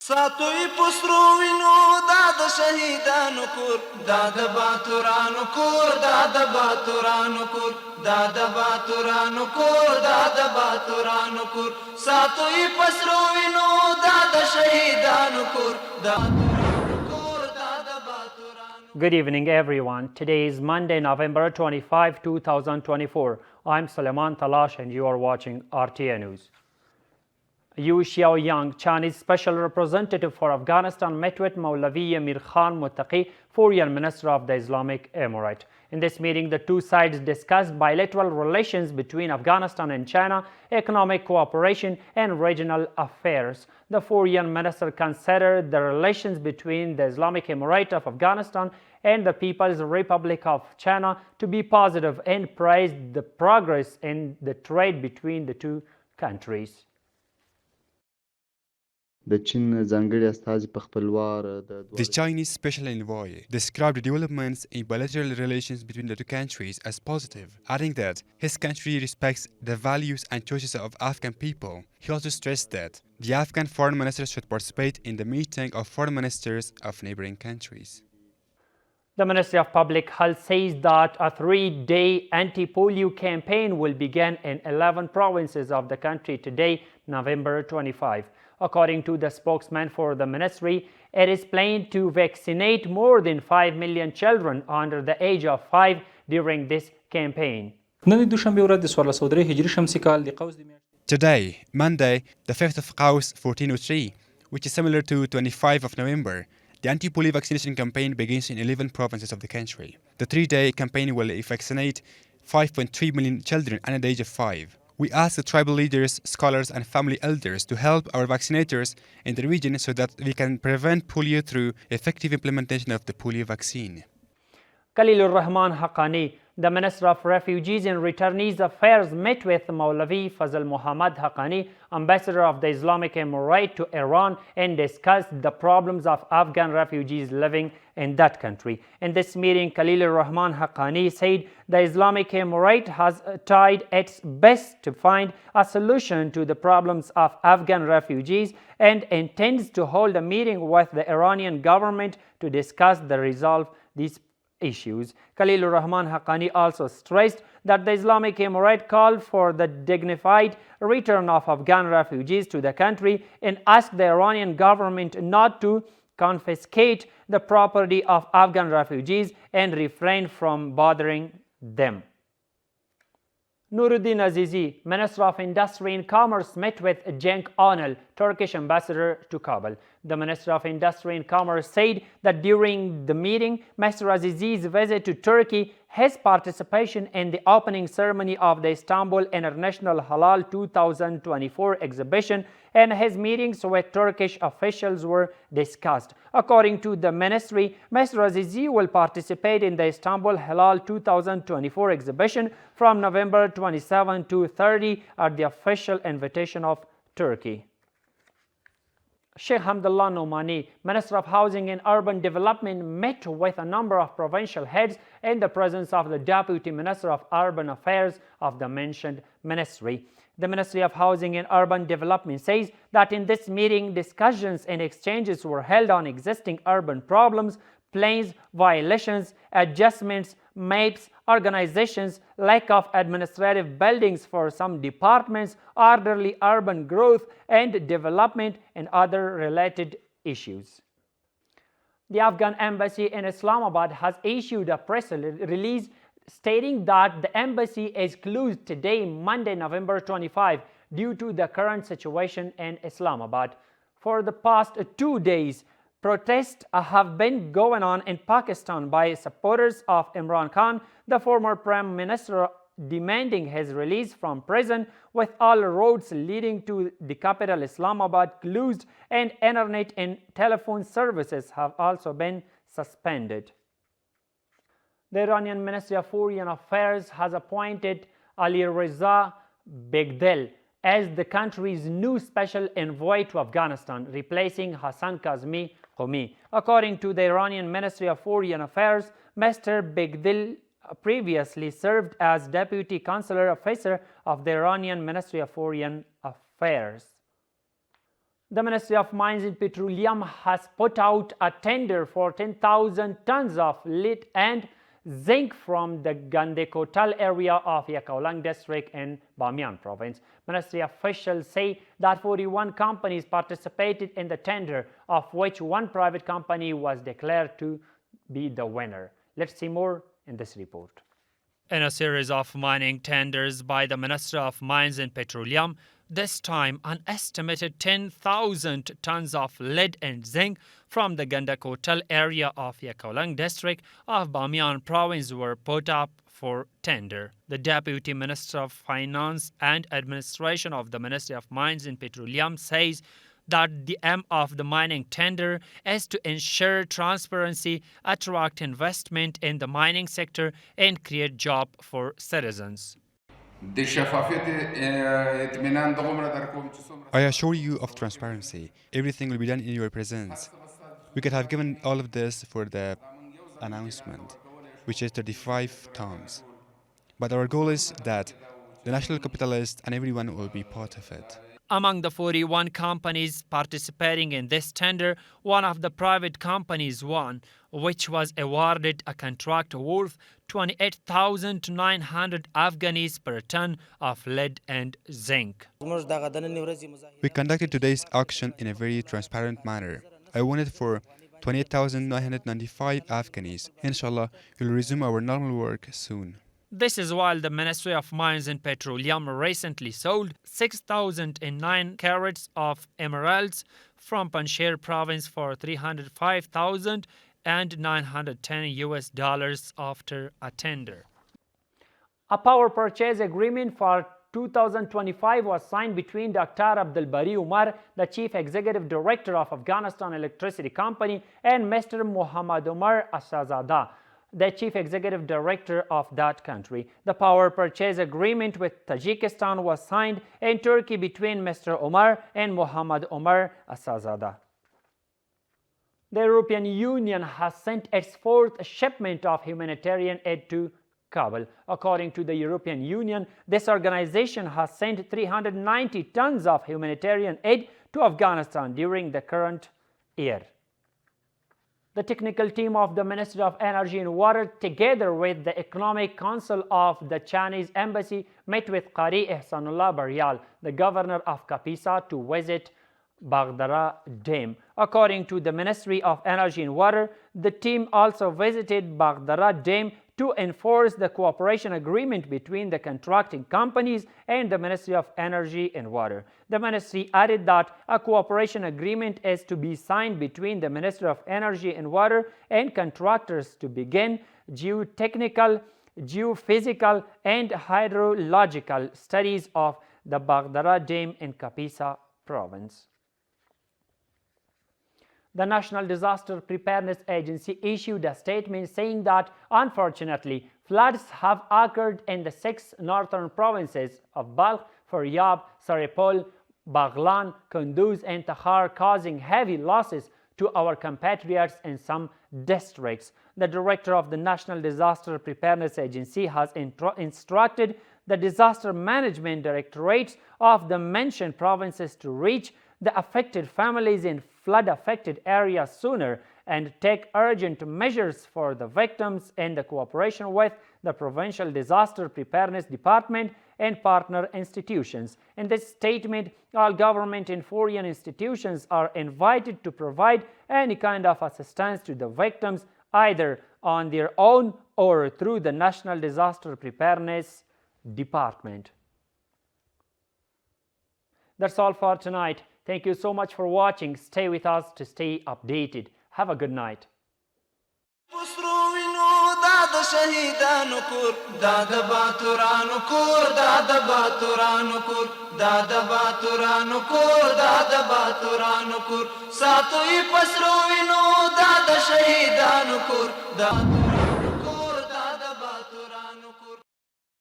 ساتوی پسرو وینو دا د شهیدانو کور دا د باتورانو کور دا د باتورانو کور دا د باتورانو کور دا د باتورانو کور ساتوی پسرو وینو دا د شهیدانو کور دا Good evening, everyone. Today is Monday, November 25, 2024. I'm Suleiman Talash and you are watching RTA News. Yu Xiaoyang, Chinese Special Representative for Afghanistan, met with Maulavi Amir Khan Muttaqi, Foreign Minister of the Islamic Emirate. In this meeting, the two sides discussed bilateral relations between Afghanistan and China, economic cooperation, and regional affairs. The Foreign Minister considered the relations between the Islamic Emirate of Afghanistan and the People's Republic of China to be positive and praised the progress in the trade between the two countries. The Chinese Special Envoy described the developments in bilateral relations between the two countries as positive, adding that his country respects the values and choices of Afghan people. He also stressed that the Afghan foreign minister should participate in the meeting of foreign ministers of neighboring countries. The Ministry of Public Health says that a 3-day anti-polio campaign will begin in 11 provinces of the country today, November 25. According to the spokesman for the ministry, it is planned to vaccinate more than 5 million children under the age of 5 during this campaign. Today, Monday, the 5th of Qaws 1403, which is similar to 25 of November, the anti-polio vaccination campaign begins in 11 provinces of the country. The 3-day campaign will vaccinate 5.3 million children under the age of 5. We ask the tribal leaders, scholars and family elders to help our vaccinators in the region so that we can prevent polio through effective implementation of the polio vaccine. Khalilur Rahman Haqqani, the Minister of Refugees and Returnees Affairs, met with Maulavi Fazl Muhammad Haqqani, Ambassador of the Islamic Emirate to Iran, and discussed the problems of Afghan refugees living in that country. In this meeting, Khalilur Rahman Haqqani said the Islamic Emirate has tried its best to find a solution to the problems of Afghan refugees and intends to hold a meeting with the Iranian government to discuss the resolve these issues. Khalilur Rahman Haqqani also stressed that the Islamic Emirate called for the dignified return of Afghan refugees to the country and asked the Iranian government not to confiscate the property of Afghan refugees and refrain from bothering them. Nuruddin Azizi, Minister of Industry and Commerce, met with Cenk Onal, Turkish ambassador to Kabul. The Minister of Industry and Commerce said that during the meeting, Mr. Azizi's visit to Turkey, his participation in the opening ceremony of the Istanbul International Halal 2024 exhibition, and his meetings with Turkish officials were discussed. According to the ministry, Mr. Azizi will participate in the Istanbul Halal 2024 exhibition from November 27 to 30 at the official invitation of Turkey. Sheikh Hamdullah Nomani, Minister of Housing and Urban Development, met with a number of provincial heads in the presence of the Deputy Minister of Urban Affairs of the mentioned ministry. The Ministry of Housing and Urban Development says that in this meeting, discussions and exchanges were held on existing urban problems, plans, violations, adjustments, maps, organizations, lack of administrative buildings for some departments, orderly urban growth and development, and other related issues. The Afghan embassy in Islamabad has issued a press release stating that the embassy is closed today, Monday, November 25, due to the current situation in Islamabad. For the past 2 days, protests have been going on in Pakistan by supporters of Imran Khan, the former Prime Minister, demanding his release from prison, with all roads leading to the capital Islamabad closed, and internet and telephone services have also been suspended. The Iranian Ministry of Foreign Affairs has appointed Ali Reza Begdel as the country's new special envoy to Afghanistan, replacing Hassan Kazmi Qumi. According to the Iranian Ministry of Foreign Affairs, Mr. Begdel previously served as Deputy Consular Officer of the Iranian Ministry of Foreign Affairs. The Ministry of Mines and Petroleum has put out a tender for 10,000 tons of lead and zinc from the Gandekotal area of Yakaulang district in Bamiyan province. Ministry officials say that 41 companies participated in the tender, of which one private company was declared to be the winner. Let's see more in this report. In a series of mining tenders by the Ministry of Mines and Petroleum, this time an estimated 10,000 tons of lead and zinc from the Gandekotal area of Yakaulang district of Bamiyan province were put up for tender. The Deputy Minister of Finance and Administration of the Ministry of Mines and Petroleum says that the aim of the mining tender is to ensure transparency, attract investment in the mining sector, and create jobs for citizens. I assure you of transparency. Everything will be done in your presence. We could have given all of this for the announcement, which is 35 tons. But our goal is that the national capitalist and everyone will be part of it. Among the 41 companies participating in this tender, one of the private companies won, which was awarded a contract worth 28,900 Afghanis per ton of lead and zinc. We conducted today's auction in a very transparent manner. I won it for 28,995 Afghanis. Inshallah, we'll resume our normal work soon. This is while the Ministry of Mines and Petroleum recently sold 6,009 carats of emeralds from Panjshir province for $305,910 after a tender. A power purchase agreement for 2025 was signed between Dr. Abdul Bari Umar, the Chief Executive Director of Afghanistan Electricity Company, and Mr. Muhammad Umar Asazada, the Chief Executive Director of that country. The power purchase agreement with Tajikistan was signed in Turkey between Mr. Umar and Muhammad Umar Asazada. The European Union has sent its fourth shipment of humanitarian aid to Kabul. According to the European Union, this organization has sent 390 tons of humanitarian aid to Afghanistan during the current year. The technical team of the Ministry of Energy and Water, together with the Economic Council of the Chinese Embassy, met with Qari Ihsanullah Baryal, the governor of Kapisa, to visit Baghdara Dam. According to the Ministry of Energy and Water, the team also visited Baghdara Dam to enforce the cooperation agreement between the contracting companies and the Ministry of Energy and Water. The ministry added that a cooperation agreement is to be signed between the Ministry of Energy and Water and contractors to begin geotechnical, geophysical, and hydrological studies of the Baghdara Dam in Kapisa province. The National Disaster Preparedness Agency issued a statement saying that, unfortunately, floods have occurred in the 6 northern provinces of Balkh, Faryab, Saripol, Baghlan, Kunduz, and Takhar, causing heavy losses to our compatriots in some districts. The director of the National Disaster Preparedness Agency has instructed the disaster management directorates of the mentioned provinces to reach the affected families in flood-affected areas sooner and take urgent measures for the victims in the cooperation with the Provincial Disaster Preparedness Department and partner institutions. In this statement, all government and foreign institutions are invited to provide any kind of assistance to the victims, either on their own or through the National Disaster Preparedness Department. That's all for tonight. Thank you so much for watching. Stay with us to stay updated. Have a good night. Saatu i pasru vinu da shahidan kur